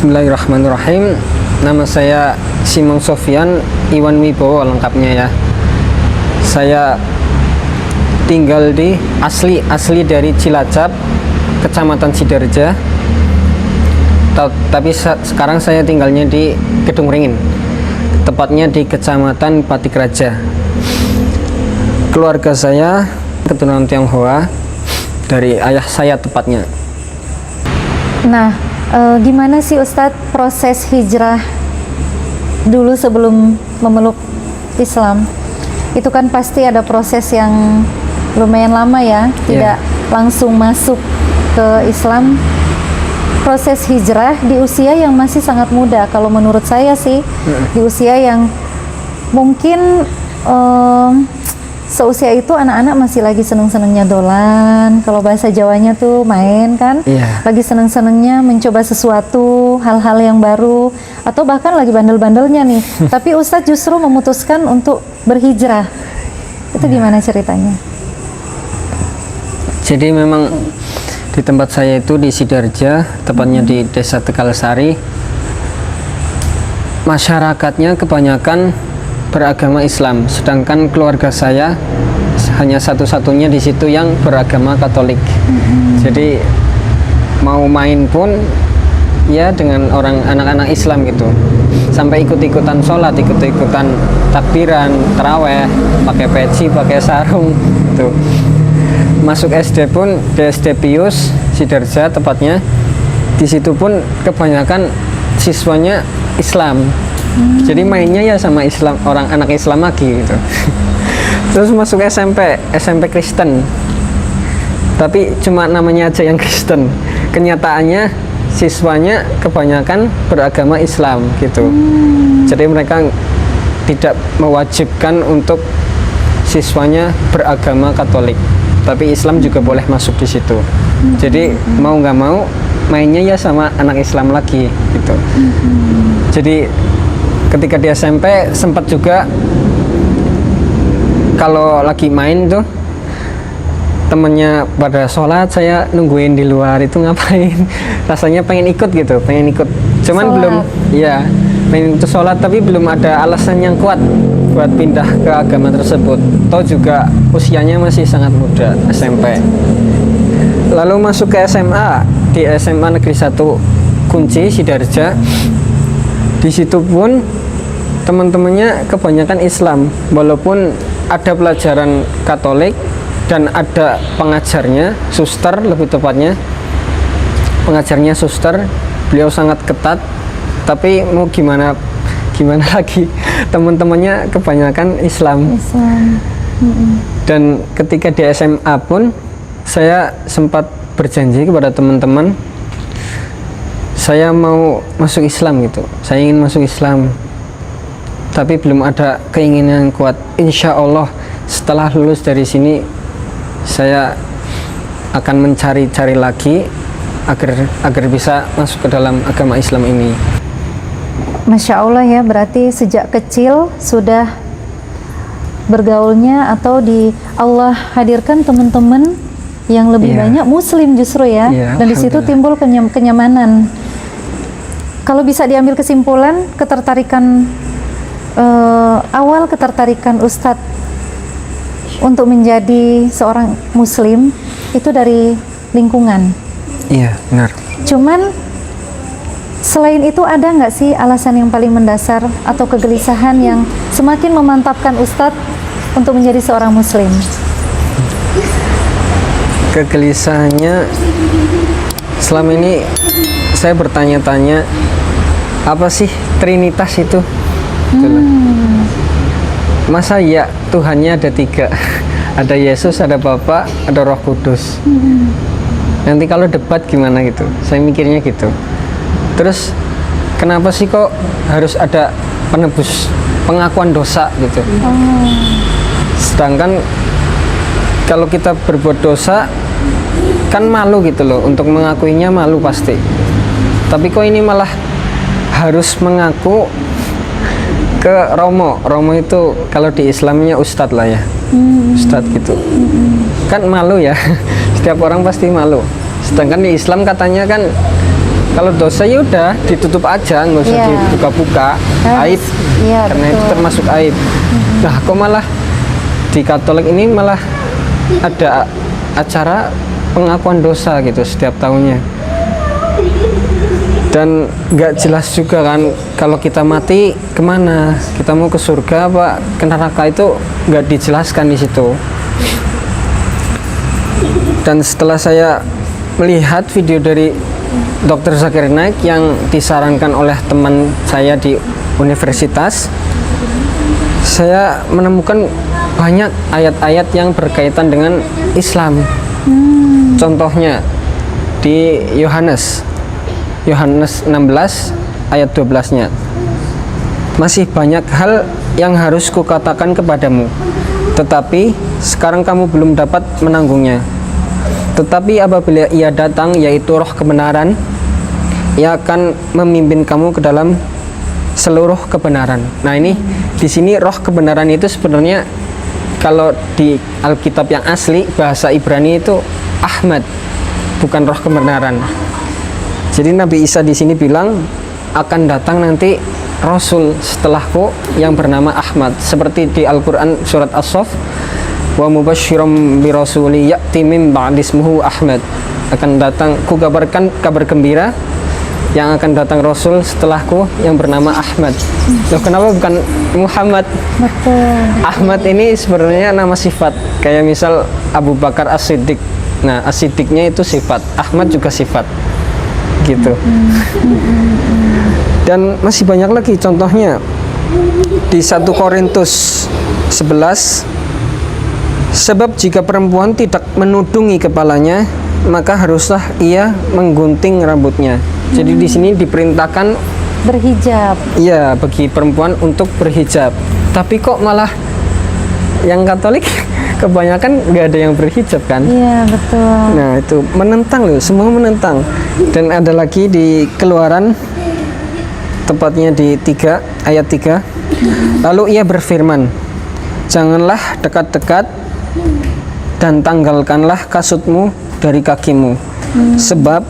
Bismillahirrahmanirrahim. Nama saya Simon Sofyan Iwan Wibowo lengkapnya ya. Saya tinggal di asli dari Cilacap, Kecamatan Sidarja. Tapi sekarang saya tinggalnya di Kedung Ringin, tepatnya di Kecamatan Patikraja. Keluarga saya keturunan Tionghoa, dari ayah saya tepatnya. Nah, gimana sih Ustadz proses hijrah dulu sebelum memeluk Islam? Itu kan pasti ada proses yang lumayan lama ya, tidak langsung masuk ke Islam. Proses hijrah di usia yang masih sangat muda, kalau menurut saya sih, di usia yang mungkin seusia itu anak-anak masih lagi seneng-senengnya dolan, kalau bahasa Jawanya tuh main kan, lagi seneng-senengnya mencoba sesuatu, hal-hal yang baru, atau bahkan lagi bandel-bandelnya nih. Tapi Ustadz justru memutuskan untuk berhijrah. Itu gimana ceritanya? Jadi memang di tempat saya itu di Sidarja, tepatnya di Desa Tegalsari, masyarakatnya kebanyakan beragama Islam, sedangkan keluarga saya hanya satu-satunya di situ yang beragama Katolik. Jadi mau main pun ya dengan anak-anak Islam gitu, sampai ikut-ikutan sholat, ikut-ikutan takbiran, taraweh, pakai peci, pakai sarung gitu. Masuk SD pun di SD Pius Sidarja tepatnya, di situ pun kebanyakan siswanya Islam. Jadi mainnya ya sama Islam, anak Islam lagi gitu. Terus masuk SMP Kristen, tapi cuma namanya aja yang Kristen, kenyataannya siswanya kebanyakan beragama Islam gitu. Jadi mereka tidak mewajibkan untuk siswanya beragama Katolik, tapi Islam juga boleh masuk di situ. Jadi mau nggak mau mainnya ya sama anak Islam lagi gitu. Jadi ketika di SMP sempat juga kalau lagi main tuh temennya pada sholat, saya nungguin di luar itu ngapain. Rasanya pengen ikut gitu, cuman sholat. Belum ya pengen itu sholat, tapi belum ada alasan yang kuat buat pindah ke agama tersebut. Toh juga usianya masih sangat muda, SMP. Lalu masuk ke SMA, di SMA Negeri 1 Kunci Sidarja. Di situ pun teman-temannya kebanyakan Islam, walaupun ada pelajaran Katolik dan ada pengajarnya, suster lebih tepatnya. Pengajarnya suster, beliau sangat ketat, tapi mau gimana lagi, teman-temannya kebanyakan Islam. Dan ketika di SMA pun saya sempat berjanji kepada teman-teman, saya mau masuk Islam gitu, saya ingin masuk Islam, tapi belum ada keinginan yang kuat. Insya Allah setelah lulus dari sini saya akan mencari-cari lagi agar bisa masuk ke dalam agama Islam ini. Masya Allah ya, berarti sejak kecil sudah bergaulnya atau di Allah hadirkan teman-teman yang lebih banyak Muslim justru ya, dan di situ timbul kenyamanan. Kalau bisa diambil kesimpulan, awal ketertarikan Ustadz untuk menjadi seorang Muslim itu dari lingkungan. Iya, benar. Cuman selain itu ada nggak sih alasan yang paling mendasar atau kegelisahan yang semakin memantapkan Ustadz untuk menjadi seorang Muslim? Kegelisahannya selama ini saya bertanya-tanya, apa sih Trinitas itu? Masa ya Tuhannya ada 3? Ada Yesus, ada Bapa, ada Roh Kudus. Nanti kalau debat gimana gitu? Saya mikirnya gitu. Terus kenapa sih kok harus ada penebus, pengakuan dosa gitu? Sedangkan kalau kita berbuat dosa kan malu gitu loh, untuk mengakuinya malu pasti. Tapi kok ini malah harus mengaku ke Romo. Romo itu kalau di Islamnya ustadz lah ya, ustadz gitu. Kan malu ya, setiap orang pasti malu. Sedangkan di Islam katanya kan Kalau dosa ya udah ditutup aja, nggak usah Iya. dibuka-buka, aib. Iya, Karena itu betul. termasuk aib. Nah, kok malah di Katolik ini malah ada acara pengakuan dosa gitu setiap tahunnya. Dan nggak jelas juga kan kalau kita mati kemana, kita mau ke surga apa ke neraka, itu nggak dijelaskan di situ. Dan setelah saya melihat video dari Dr. Zakir Naik yang disarankan oleh teman saya di universitas, saya menemukan banyak ayat-ayat yang berkaitan dengan Islam. Contohnya di Yohanes 16 ayat 12-nya. Masih banyak hal yang harus kukatakan kepadamu, tetapi sekarang kamu belum dapat menanggungnya. Tetapi apabila ia datang, yaitu Roh kebenaran, ia akan memimpin kamu ke dalam seluruh kebenaran. Nah, ini di sini Roh kebenaran itu sebenarnya kalau di Alkitab yang asli bahasa Ibrani itu Ahmad, bukan Roh kebenaran. Jadi Nabi Isa di sini bilang akan datang nanti Rasul setelahku yang bernama Ahmad, seperti di Al-Quran surat As-Saff, wa mubasysyiram bi rasuli ya'ti min ba'di ismuhu Ahmad, akan datang, ku kabarkan kabar gembira yang akan datang Rasul setelahku yang bernama Ahmad. Loh, kenapa bukan Muhammad? Betul. Ahmad ini sebenarnya nama sifat, kayak misal Abu Bakar As-Siddiq. Nah, As-Siddiqnya itu sifat, Ahmad juga sifat gitu. Dan masih banyak lagi contohnya di 1 Korintus 11, sebab jika perempuan tidak menudungi kepalanya, maka haruslah ia menggunting rambutnya. Jadi di sini diperintahkan Berhijab. ya bagi perempuan untuk berhijab. Tapi kok malah yang Katolik kebanyakan nggak ada yang berhijab kan? Iya, betul. Nah, itu menentang loh, semua menentang. Dan ada lagi di Keluaran, tepatnya di 3 ayat 3. Lalu ia berfirman, janganlah dekat-dekat dan tanggalkanlah kasutmu dari kakimu, sebab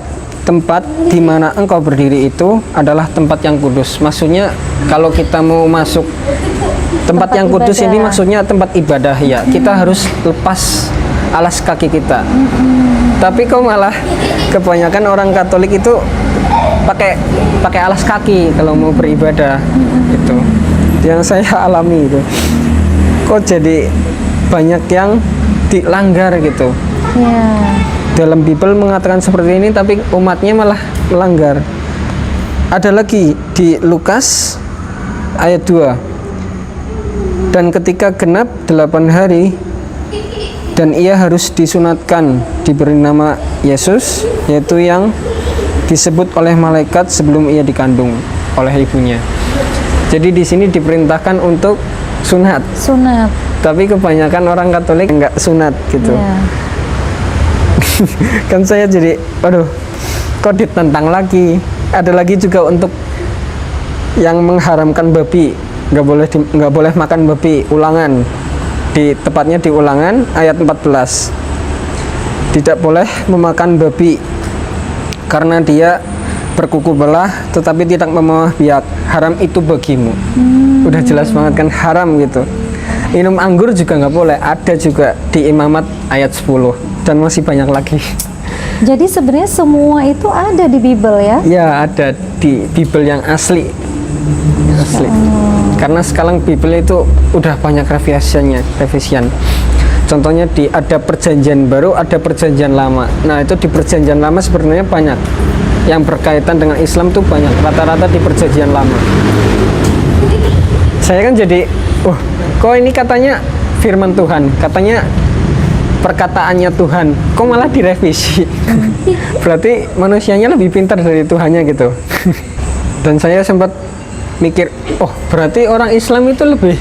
tempat di mana engkau berdiri itu adalah tempat yang kudus. Maksudnya kalau kita mau masuk tempat yang kudus ibadah. ini maksudnya tempat ibadah ya, kita harus lepas alas kaki kita. Tapi kok malah kebanyakan orang Katolik itu pakai alas kaki kalau mau beribadah. Itu yang saya alami itu. Kok jadi banyak yang dilanggar gitu. Iya. Dalam Bible mengatakan seperti ini, tapi umatnya malah melanggar. Ada lagi di Lukas ayat 2. Dan ketika genap 8 hari dan ia harus disunatkan, diberi nama Yesus, yaitu yang disebut oleh malaikat sebelum ia dikandung oleh ibunya. Jadi di sini diperintahkan untuk sunat, Sunat. tapi kebanyakan orang Katolik nggak sunat gitu. Iya. Kan saya jadi, aduh, kok ditentang lagi. Ada lagi juga untuk yang mengharamkan babi, nggak boleh makan babi. Ulangan, tepatnya di Ulangan ayat 14, tidak boleh memakan babi karena dia berkuku belah tetapi tidak membawa biak, haram itu bagimu. Udah jelas banget kan, haram gitu. Minum anggur juga nggak boleh, ada juga di Imamat ayat 10, dan masih banyak lagi. Jadi sebenarnya semua itu ada di Bible ya? Ya, ada di Bible yang asli. Asli. Karena sekarang Bible itu udah banyak revisian. Contohnya ada perjanjian baru, ada perjanjian lama. Nah, itu di perjanjian lama sebenarnya banyak yang berkaitan dengan Islam tuh banyak. Rata-rata di perjanjian lama. Saya kan jadi, kok ini katanya firman Tuhan, katanya perkataannya Tuhan, kok malah direvisi? Berarti manusianya lebih pintar dari Tuhannya gitu. Dan saya sempat mikir, berarti orang Islam itu lebih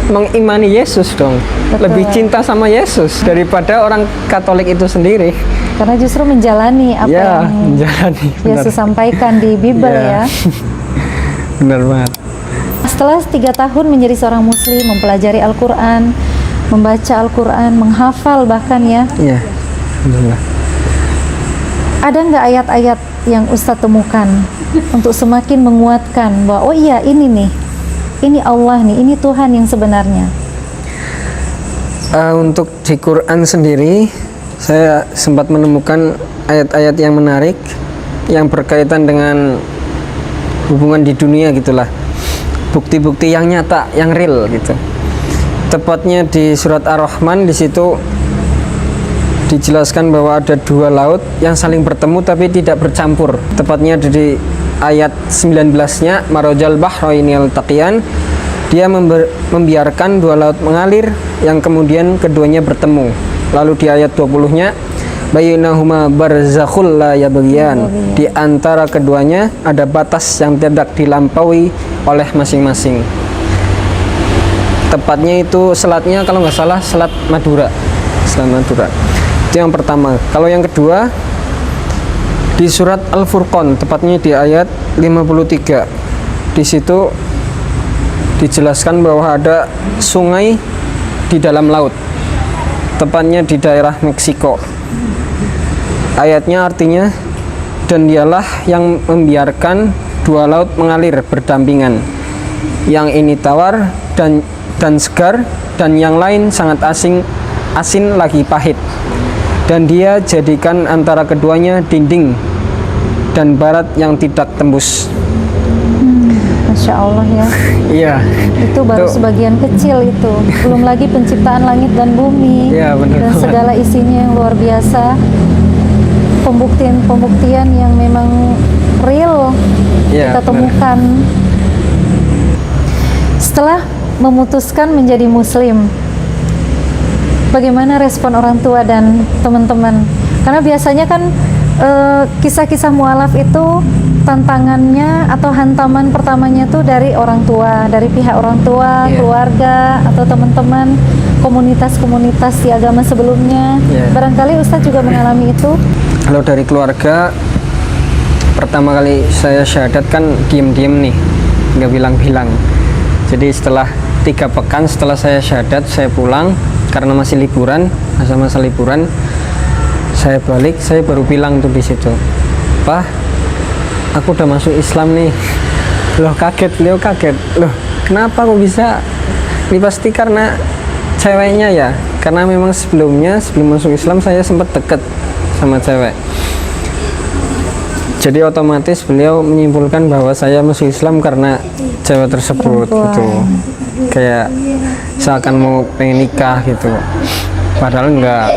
mengimani Yesus dong. Betul. Lebih cinta sama Yesus daripada orang Katolik itu sendiri. Karena justru menjalani apa Ya, yang menjalani. Yesus sampaikan di Bible Ya. ya. Benar banget. Setelah 3 tahun menjadi seorang Muslim, mempelajari Al-Quran, membaca Al-Quran, menghafal bahkan ya, Iya, alhamdulillah. ada nggak ayat-ayat yang Ustadz temukan untuk semakin menguatkan bahwa oh iya ini nih, ini Allah nih, ini Tuhan yang sebenarnya? Untuk di Quran sendiri, saya sempat menemukan ayat-ayat yang menarik yang berkaitan dengan hubungan di dunia gitulah, bukti-bukti yang nyata, yang real gitu. Tepatnya di surat Ar-Rahman, di situ dijelaskan bahwa ada dua laut yang saling bertemu tapi tidak bercampur. Tepatnya di ayat 19-nya, marajal bahraini yaltaqiyan, dia membiarkan dua laut mengalir yang kemudian keduanya bertemu. Lalu di ayat 20-nya, bainahuma barzakhul la yabghiyan, di antara keduanya ada batas yang tidak dilampaui oleh masing-masing. Tepatnya itu selatnya kalau nggak salah selat Madura. Selat Madura. Itu yang pertama. Kalau yang kedua di surat Al-Furqan, tepatnya di ayat 53. Di situ dijelaskan bahwa ada sungai di dalam laut, tepatnya di daerah Meksiko. Ayatnya artinya, dan dialah yang membiarkan dua laut mengalir berdampingan, yang ini tawar dan segar, dan yang lain sangat asin lagi pahit, dan dia jadikan antara keduanya dinding dan barat yang tidak tembus. Masya Allah ya. Iya. Itu baru sebagian kecil itu. Belum lagi penciptaan langit dan bumi. Iya, benar dan banget. segala isinya yang luar biasa. Pembuktian yang memang real Iya, kita temukan. Setelah memutuskan menjadi muslim, bagaimana respon orang tua dan teman-teman? Karena biasanya kan kisah-kisah mualaf itu tantangannya atau hantaman pertamanya tuh dari orang tua, dari pihak orang tua, keluarga atau teman-teman, komunitas-komunitas di agama sebelumnya. Barangkali Ustadz juga mengalami itu. Kalau dari keluarga, pertama kali saya syahadat kan diem-diem nih, nggak bilang-bilang. Jadi setelah 3 pekan setelah saya syahadat, saya pulang karena masih liburan, masa-masa liburan. Saya balik, saya baru bilang tuh di situ, "Pak, aku udah masuk Islam nih." Loh, beliau kaget. Loh, kenapa kok bisa? Ini pasti karena ceweknya ya. Karena memang sebelum masuk Islam saya sempat deket sama cewek. Jadi otomatis beliau menyimpulkan bahwa saya masuk Islam karena cewek tersebut gitu. Kayak seakan mau pengen nikah gitu. Padahal enggak.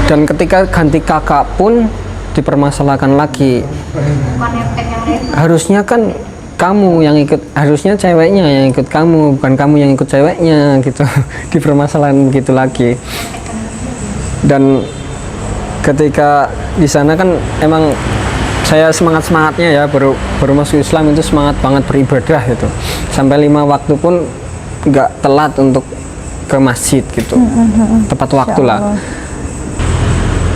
Dan ketika ganti kakak pun dipermasalahkan lagi. Harusnya kan kamu yang ikut, harusnya ceweknya yang ikut kamu, bukan kamu yang ikut ceweknya gitu. Dipermasalahan begitu lagi. Dan ketika di sana kan emang saya semangatnya ya, baru masuk Islam itu semangat banget beribadah gitu. Sampai 5 waktu pun nggak telat untuk ke masjid gitu, tepat waktu lah.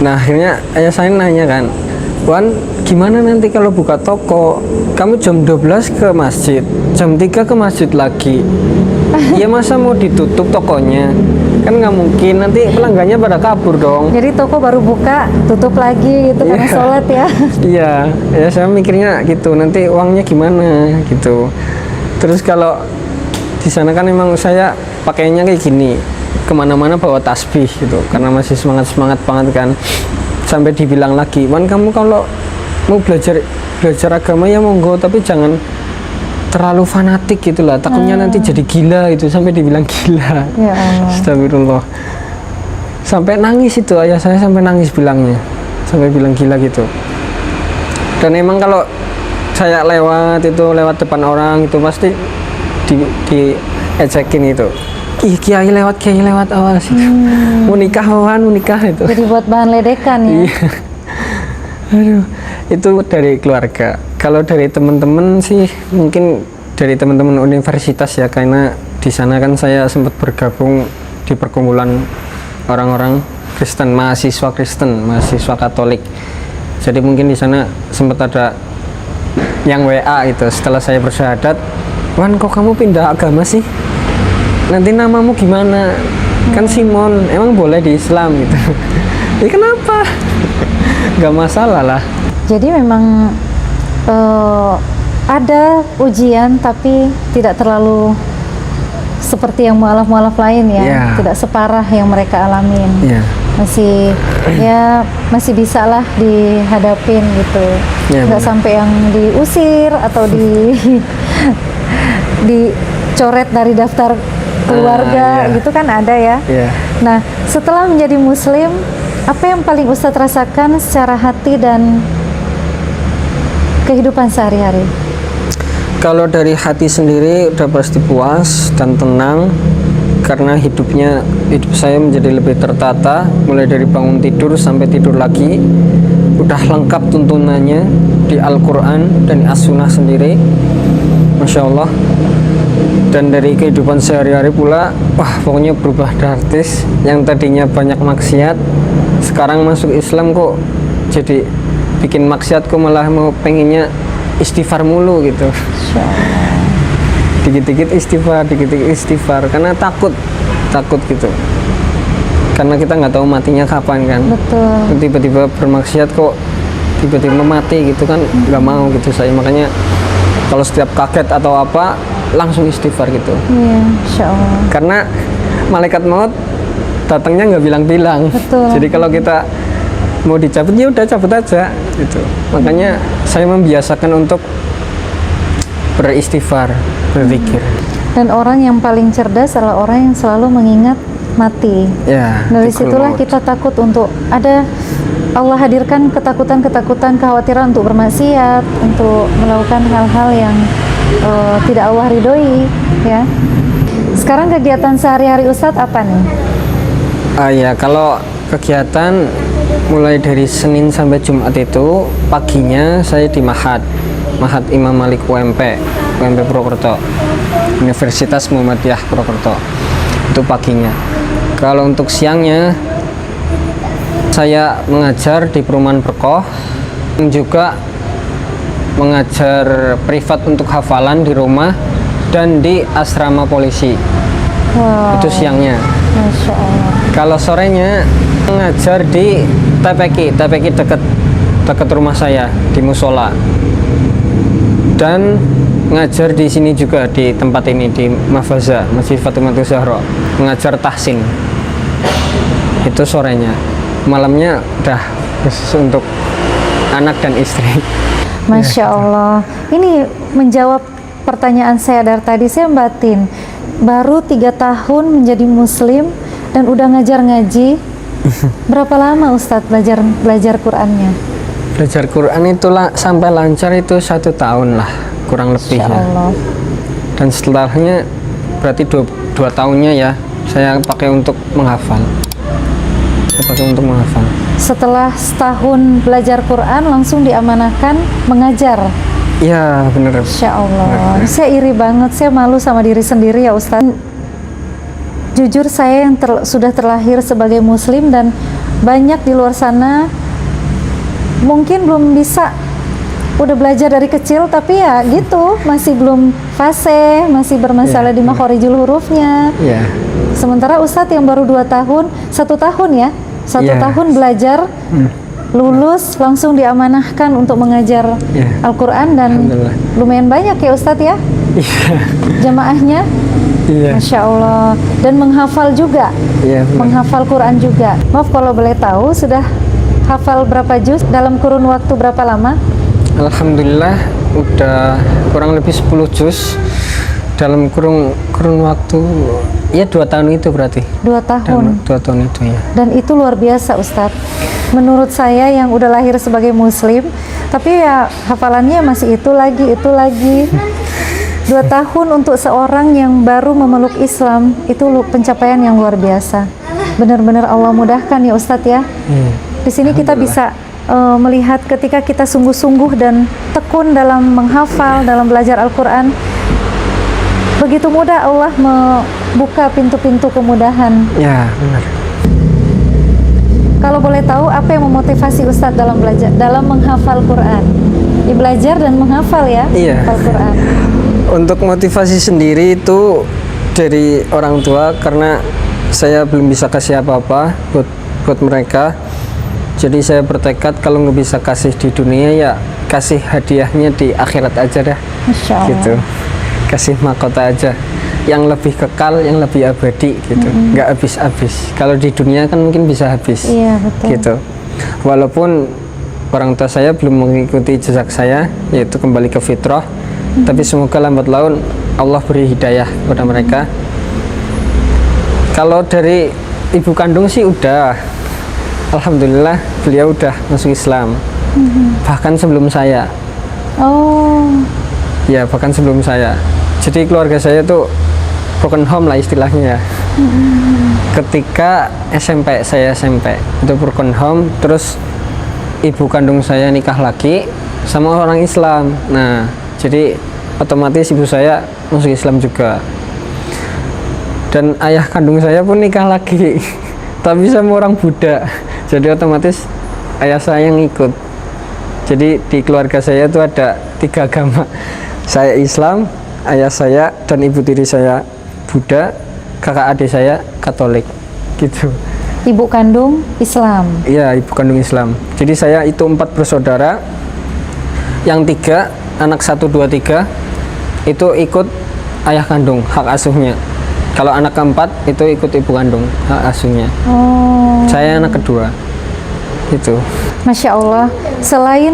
Nah akhirnya ayah saya nanya kan, "Wan, gimana nanti kalau buka toko? Kamu jam 12 ke masjid, jam 3 ke masjid lagi. Ya masa mau ditutup tokonya? Kan nggak mungkin, nanti pelanggannya pada kabur dong." Jadi toko baru buka, tutup lagi gitu karena sholat ya. Iya, ya saya mikirnya gitu, nanti uangnya gimana gitu. Terus kalau di sana kan emang saya pakainya kayak gini, kemana-mana bawa tasbih gitu, karena masih semangat banget kan. Sampai dibilang lagi, "Wan, kamu kalau mau belajar agama ya monggo, tapi jangan terlalu fanatik gitulah, takutnya nanti jadi gila itu." Sampai dibilang gila. Ya Allah. Astagfirullah. Sampai nangis itu ayah saya, sampai nangis bilangnya, sampai bilang gila gitu. Dan emang kalau saya lewat depan orang itu pasti di ejekin itu. Kiai lewat awas itu. Mau nikah itu. Jadi buat bahan ledekan ya. Iya. Aduh, itu dari keluarga. Kalau dari teman-teman sih mungkin dari teman-teman universitas ya, karena di sana kan saya sempat bergabung di perkumpulan orang-orang Kristen, mahasiswa Katolik. Jadi mungkin di sana sempat ada yang WA itu setelah saya bersyahadat, "Wan, kok kamu pindah agama sih? Nanti namamu gimana? Kan Simon, emang boleh di Islam gitu." "Ya kenapa?" nggak masalah lah. Jadi memang ada ujian tapi tidak terlalu seperti yang mualaf-mualaf lain ya, Ya. tidak separah yang mereka alamin. Iya. Masih bisa lah dihadapin gitu, Ya, nggak benar. sampai yang diusir atau dicoret dari daftar keluarga iya. gitu kan ada ya. Iya. Nah, setelah menjadi muslim, apa yang paling Ustadz rasakan secara hati dan kehidupan sehari-hari? Kalau dari hati sendiri udah pasti puas dan tenang, karena hidup saya menjadi lebih tertata, mulai dari bangun tidur sampai tidur lagi udah lengkap tuntunannya di Al-Quran dan As-Sunnah sendiri, Masya Allah. Dan dari kehidupan sehari-hari pula, wah pokoknya berubah drastis. Yang tadinya banyak maksiat, sekarang masuk Islam kok jadi bikin maksiat, kok malah mau pengennya istighfar mulu gitu. Dikit-dikit istighfar, karena takut gitu, karena kita nggak tahu matinya kapan kan. Betul. Tiba-tiba bermaksiat kok tiba-tiba mati gitu kan, nggak mau gitu saya. Makanya kalau setiap kaget atau apa langsung istighfar gitu, Iya, Insya Allah. karena malaikat maut datangnya nggak bilang-bilang. Betul. Jadi kalau kita mau dicabut ya udah cabut aja gitu. Makanya saya membiasakan untuk beristighfar, berzikir. Dan orang yang paling cerdas adalah orang yang selalu mengingat mati. Ya, Dari dzikr situlah maut. kita takut untuk Allah hadirkan ketakutan, kekhawatiran untuk bermaksiat, untuk melakukan hal-hal yang tidak Allah ridhoi, ya. Sekarang kegiatan sehari-hari Ustadz apa nih? Ya, kalau kegiatan mulai dari Senin sampai Jumat itu paginya saya di Mahat Imam Malik UMP Purwokerto, Universitas Muhammadiyah Purwokerto, itu paginya. Kalau untuk siangnya saya mengajar di Perumahan Berkoh, juga mengajar privat untuk hafalan di rumah dan di asrama polisi. Wow, Itu siangnya. Masya Allah. Kalau sorenya mengajar di TPQ dekat rumah saya di musola, dan ngajar di sini juga di tempat ini di Mafaza Masjid Fatimah Zahra, mengajar tahsin. Itu sorenya. Malamnya udah khusus untuk anak dan istri. Masya Allah. Ini menjawab pertanyaan saya dari tadi. Saya batin, baru 3 tahun menjadi muslim dan udah ngajar ngaji. Berapa lama Ustadz belajar Qur'annya? Belajar Quran itu sampai lancar itu 1 tahun lah kurang lebih Masya ya. Allah. Dan setelahnya berarti 2 tahunnya ya saya pakai untuk menghafal. Setelah setahun belajar Quran langsung diamanahkan mengajar. Iya bener. Masya Allah. Bener. Saya iri banget, saya malu sama diri sendiri ya Ustadz. Jujur saya yang sudah terlahir sebagai muslim, dan banyak di luar sana mungkin belum bisa, udah belajar dari kecil tapi ya gitu, masih belum fasih, masih bermasalah Iya, di makhorijul hurufnya. Iya. Sementara Ustadz yang baru 2 tahun, 1 tahun ya, 1 Iya. tahun belajar, lulus langsung diamanahkan untuk mengajar Iya. Al-Quran, dan Alhamdulillah. lumayan banyak ya Ustadz ya Iya. jamaahnya. Iya. Masya Allah. Dan menghafal juga, Iya. bener. menghafal Quran juga. Maaf kalau boleh tahu, sudah hafal berapa juz dalam kurun waktu berapa lama? Alhamdulillah udah kurang lebih 10 juz dalam kurun waktu ya 2 tahun itu berarti. 2 tahun. 2 tahun itu ya. Dan itu luar biasa Ustadz. Menurut saya yang udah lahir sebagai muslim, tapi ya hafalannya masih itu lagi. 2 tahun untuk seorang yang baru memeluk Islam, itu pencapaian yang luar biasa. Benar-benar Allah mudahkan ya Ustadz ya. Di sini kita bisa melihat ketika kita sungguh-sungguh dan tekun dalam menghafal, dalam belajar Al-Quran, begitu mudah Allah membuka pintu-pintu kemudahan. Ya benar. Kalau boleh tahu, apa yang memotivasi Ustadz dalam menghafal Quran? Ya, belajar dan menghafal ya, Iya. Al-Quran. Untuk motivasi sendiri itu dari orang tua, karena saya belum bisa kasih apa-apa buat mereka. Jadi saya bertekad kalau nggak bisa kasih di dunia ya kasih hadiahnya di akhirat aja dah. Masya Allah. Gitu. Kasih mahkota aja yang lebih kekal, yang lebih abadi gitu. Nggak habis-habis. Kalau di dunia kan mungkin bisa habis. Iya, betul. Gitu. Walaupun orang tua saya belum mengikuti jejak saya, yaitu kembali ke fitrah, tapi semoga lambat laun Allah beri hidayah kepada mereka. Kalau dari ibu kandung sih udah, alhamdulillah beliau udah masuk Islam. Bahkan sebelum saya. Oh, Ya, bahkan sebelum saya. Jadi keluarga saya tuh broken home lah istilahnya ya. Ketika saya SMP itu broken home, terus ibu kandung saya nikah lagi sama orang Islam. Nah, jadi otomatis ibu saya masuk Islam juga. Dan ayah kandung saya pun nikah lagi, tapi sama orang Buddha. Jadi otomatis ayah saya yang ikut. Jadi di keluarga saya itu ada 3 agama. Saya Islam, ayah saya dan ibu tiri saya Buddha, kakak adik saya Katolik. Gitu. ibu kandung Islam. Iya, ibu kandung Islam. Jadi saya itu 4 bersaudara. Yang 3, anak 1, 2, 3 itu ikut ayah kandung, hak asuhnya. Kalau anak keempat itu ikut ibu kandung, hak asuhnya. Oh, Saya anak kedua. Itu. Masya Allah. Selain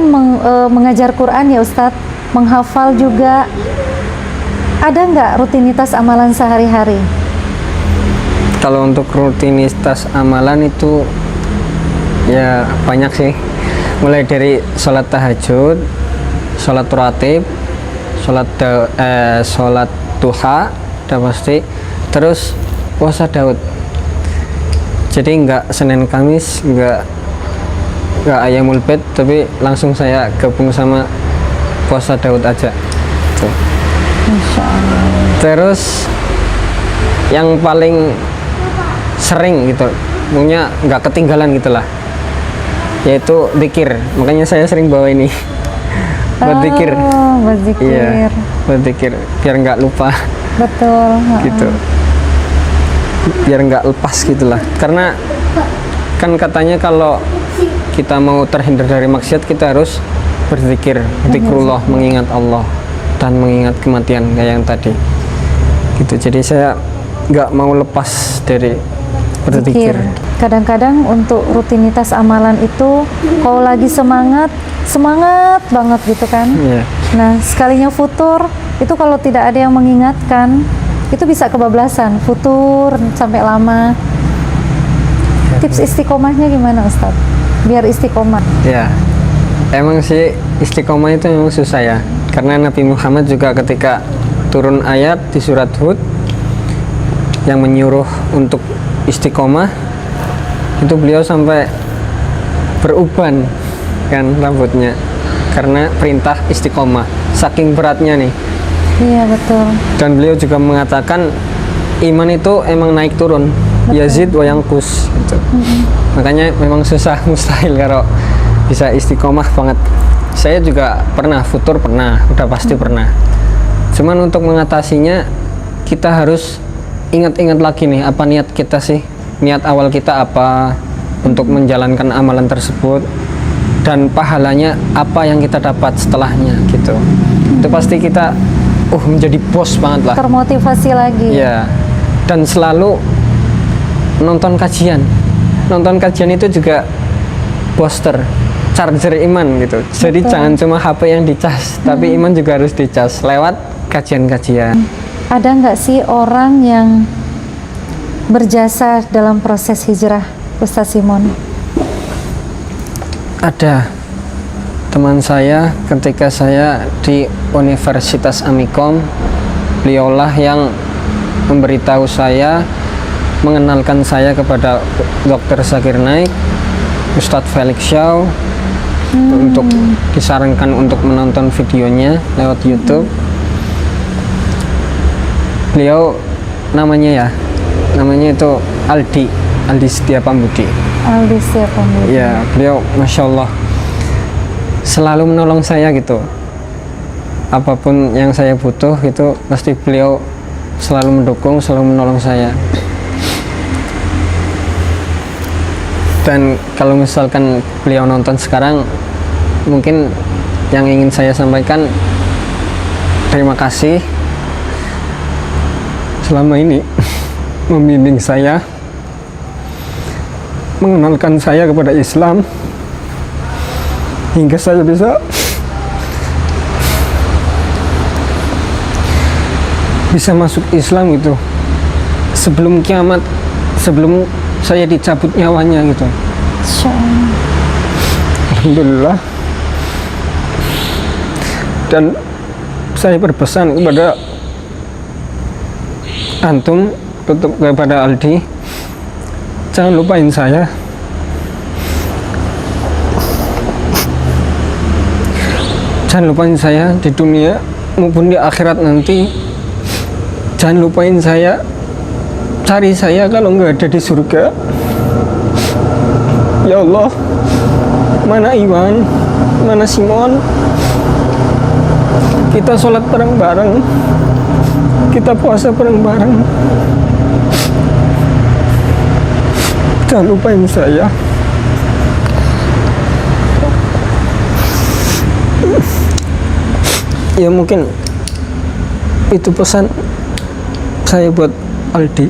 mengajar Quran ya Ustadz, menghafal juga, ada nggak rutinitas amalan sehari-hari? Kalau untuk rutinitas amalan itu ya banyak sih. Mulai dari sholat tahajud, sholat rawatib, sholat duha, udah pasti. Terus puasa Daud. Jadi nggak Senin Kamis, nggak Ayamul Bait, tapi langsung saya gabung sama puasa Daud aja. Tuh. Masya Allah. Terus yang paling sering gitu, punya nggak ketinggalan gitulah, yaitu zikir. Makanya saya sering bawa ini buat zikir. Oh, buat zikir. Iya, buat zikir biar nggak lupa. Betul. Gitu, biar nggak lepas gitulah. Karena kan katanya kalau kita mau terhindar dari maksiat kita harus berzikir, zikrullah, mengingat Allah dan mengingat kematian kayak yang tadi. Gitu. Jadi saya nggak mau lepas dari berzikir. Kadang-kadang untuk rutinitas amalan itu kalau lagi semangat banget gitu kan. Iya. Nah, sekalinya futur itu kalau tidak ada yang mengingatkan itu bisa kebablasan, futur sampai lama. Tips istiqomahnya gimana Ustadz? Biar istiqomah. Ya, emang sih istiqomah itu memang susah ya. Karena Nabi Muhammad juga ketika turun ayat di surat Hud yang menyuruh untuk istiqomah, itu beliau sampai beruban kan rambutnya karena perintah istiqomah, saking beratnya nih. Iya, betul. Dan beliau juga mengatakan iman itu emang naik turun, yazid wa yanqus gitu. Makanya memang susah, mustahil kalau bisa istiqomah banget. Saya juga pernah futur, pernah, udah pasti pernah. Cuman untuk mengatasinya kita harus ingat-ingat lagi nih, apa niat kita sih, niat awal kita apa untuk menjalankan amalan tersebut, dan pahalanya apa yang kita dapat setelahnya gitu. Itu pasti kita menjadi bos banget lah. Termotivasi lagi. Iya. Dan selalu nonton kajian. Nonton kajian itu juga booster, charger iman gitu. Jadi jangan cuma HP yang dicas, tapi iman juga harus dicas lewat kajian-kajian. Ada nggak sih orang yang berjasa dalam proses hijrah, Ustaz Simon? Ada teman saya ketika saya di Universitas Amikom, beliaulah yang memberitahu saya, mengenalkan saya kepada Dr. Zakir Naik, Ustadz Felix Shaw, untuk disarankan untuk menonton videonya lewat YouTube. Beliau namanya itu Aldi Setia Pambudi. Aldi Setia Pambudi. Ya, beliau Masya Allah selalu menolong saya gitu. Apapun yang saya butuh itu pasti beliau selalu mendukung, selalu menolong saya. Dan kalau misalkan beliau nonton sekarang, mungkin yang ingin saya sampaikan, terima kasih selama ini membimbing saya, mengenalkan saya kepada Islam, hingga saya bisa masuk Islam gitu sebelum kiamat, sebelum saya dicabut nyawanya gitu. Insya Allah. Alhamdulillah. Dan saya berpesan kepada antum, tutup kepada Aldi, jangan lupain saya. Jangan lupain saya di dunia maupun di akhirat nanti. Jangan lupain saya, cari saya kalau nggak ada di surga. Ya Allah, mana Iwan, mana Simon? Kita sholat bareng-bareng, kita puasa bareng-bareng. Jangan lupain saya. Ya mungkin itu pesan saya buat Aldi.